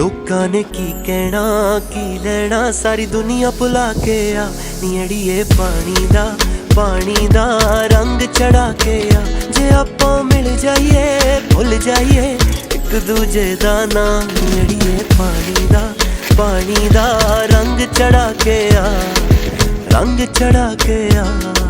लोकां ने की कहना की लेना, सारी दुनिया भुला के आ नी अड़िए पानी दा रंग चढ़ा के आ। जे आपां मिल जाइए भुल जाइए एक दूजे दा नाम, नी अड़िए पानी दा रंग चढ़ा के आ, रंग चढ़ा के आ।